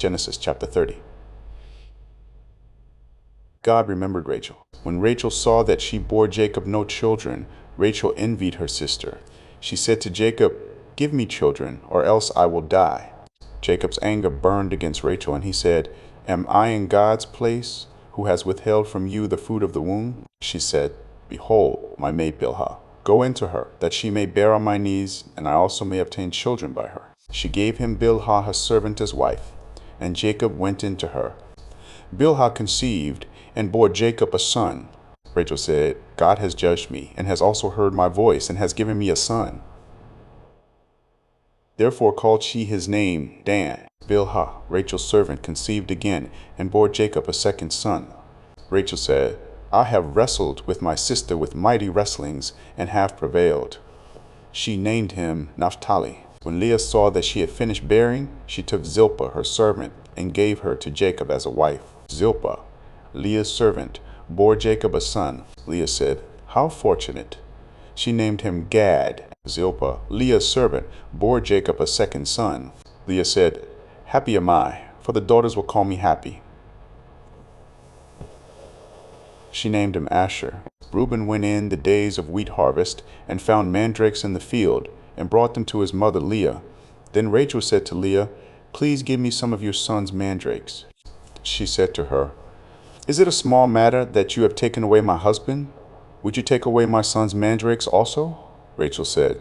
Genesis chapter 30. God remembered Rachel. When Rachel saw that she bore Jacob no children, Rachel envied her sister. She said to Jacob, "Give me children, or else I will die." Jacob's anger burned against Rachel, and he said, "Am I in God's place, who has withheld from you the fruit of the womb?" She said, "Behold, my maid Bilhah. Go into her, that she may bear on my knees, and I also may obtain children by her." She gave him Bilhah her servant as wife, and Jacob went into her. Bilhah conceived and bore Jacob a son. Rachel said, "God has judged me, and has also heard my voice, and has given me a son." Therefore called she his name Dan. Bilhah, Rachel's servant, conceived again, and bore Jacob a second son. Rachel said, "I have wrestled with my sister with mighty wrestlings, and have prevailed." She named him Naphtali. When Leah saw that she had finished bearing, she took Zilpah, her servant, and gave her to Jacob as a wife. Zilpah, Leah's servant, bore Jacob a son. Leah said, "How fortunate!" She named him Gad. Zilpah, Leah's servant, bore Jacob a second son. Leah said, "Happy am I, for the daughters will call me happy." She named him Asher. Reuben went in the days of wheat harvest, and found mandrakes in the field, and brought them to his mother Leah. Then Rachel said to Leah, "Please give me some of your son's mandrakes." She said to her, "Is it a small matter that you have taken away my husband? Would you take away my son's mandrakes also?" Rachel said,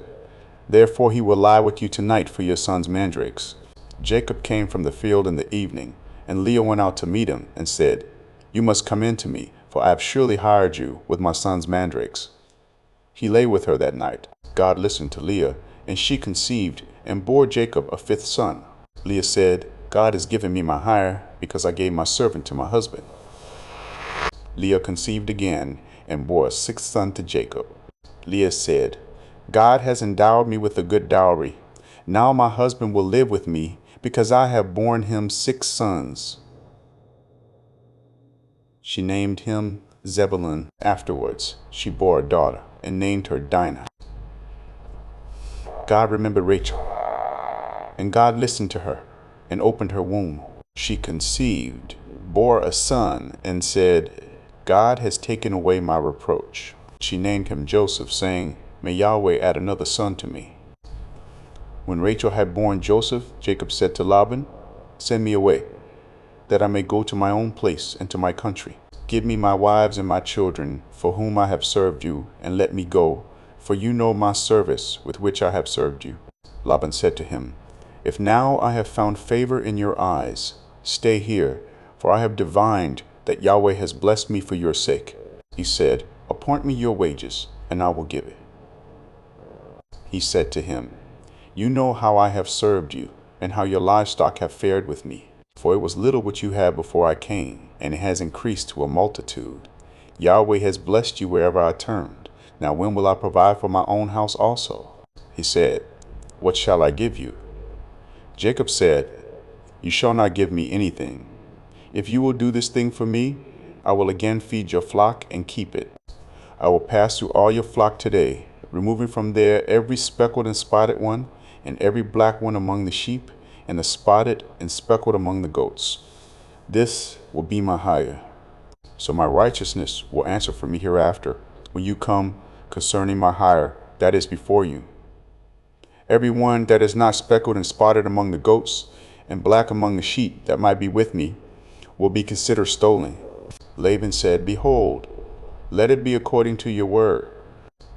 "Therefore he will lie with you tonight for your son's mandrakes." Jacob came from the field in the evening, and Leah went out to meet him and said, "You must come in to me, for I have surely hired you with my son's mandrakes." He lay with her that night. God listened to Leah, and she conceived and bore Jacob a fifth son. Leah said, "God has given me my hire, because I gave my servant to my husband." Leah conceived again and bore a sixth son to Jacob. Leah said, "God has endowed me with a good dowry. Now my husband will live with me, because I have borne him 6 sons." She named him Zebulun. Afterwards, she bore a daughter and named her Dinah. God remembered Rachel, and God listened to her and opened her womb. She conceived, bore a son, and said, "God has taken away my reproach." She named him Joseph, saying, "May Yahweh add another son to me." When Rachel had borne Joseph, Jacob said to Laban, "Send me away, that I may go to my own place and to my country. Give me my wives and my children, for whom I have served you, and let me go, for you know my service with which I have served you." Laban said to him, "If now I have found favor in your eyes, stay here, for I have divined that Yahweh has blessed me for your sake." He said, "Appoint me your wages, and I will give it." He said to him, "You know how I have served you, and how your livestock have fared with me. For it was little which you had before I came, and it has increased to a multitude. Yahweh has blessed you wherever I turned. Now when will I provide for my own house also?" He said, "What shall I give you?" Jacob said, "You shall not give me anything. If you will do this thing for me, I will again feed your flock and keep it. I will pass through all your flock today, removing from there every speckled and spotted one, and every black one among the sheep, and the spotted and speckled among the goats. This will be my hire. So my righteousness will answer for me hereafter, when you come concerning my hire that is before you. Every one that is not speckled and spotted among the goats, and black among the sheep that might be with me, will be considered stolen." Laban said, "Behold, let it be according to your word."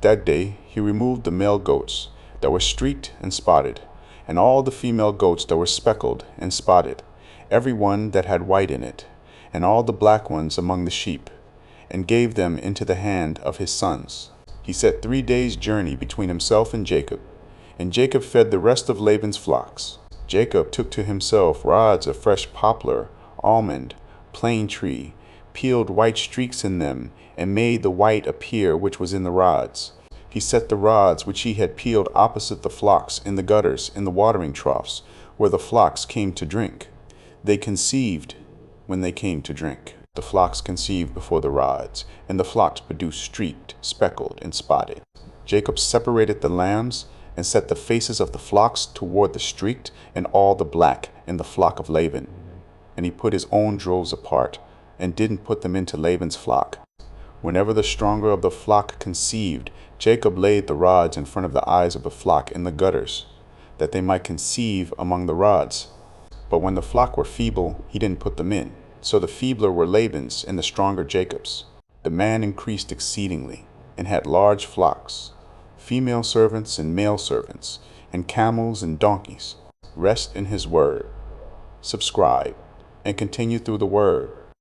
That day he removed the male goats that were streaked and spotted, and all the female goats that were speckled and spotted, every one that had white in it, and all the black ones among the sheep, and gave them into the hand of his sons. He set 3 days' journey between himself and Jacob fed the rest of Laban's flocks. Jacob took to himself rods of fresh poplar, almond, plane tree, peeled white streaks in them, and made the white appear which was in the rods. He set the rods which he had peeled opposite the flocks in the gutters, in the watering troughs, where the flocks came to drink. They conceived when they came to drink. The flocks conceived before the rods, and the flocks produced streaked, speckled, and spotted. Jacob separated the lambs, and set the faces of the flocks toward the streaked and all the black in the flock of Laban. and he put his own droves apart, and didn't put them into Laban's flock. Whenever the stronger of the flock conceived, Jacob laid the rods in front of the eyes of the flock in the gutters, that they might conceive among the rods. But when the flock were feeble, he didn't put them in. So the feebler were Laban's, and the stronger Jacob's. The man increased exceedingly, and had large flocks, female servants and male servants, and camels and donkeys. Rest in his word. Subscribe, and continue through the word.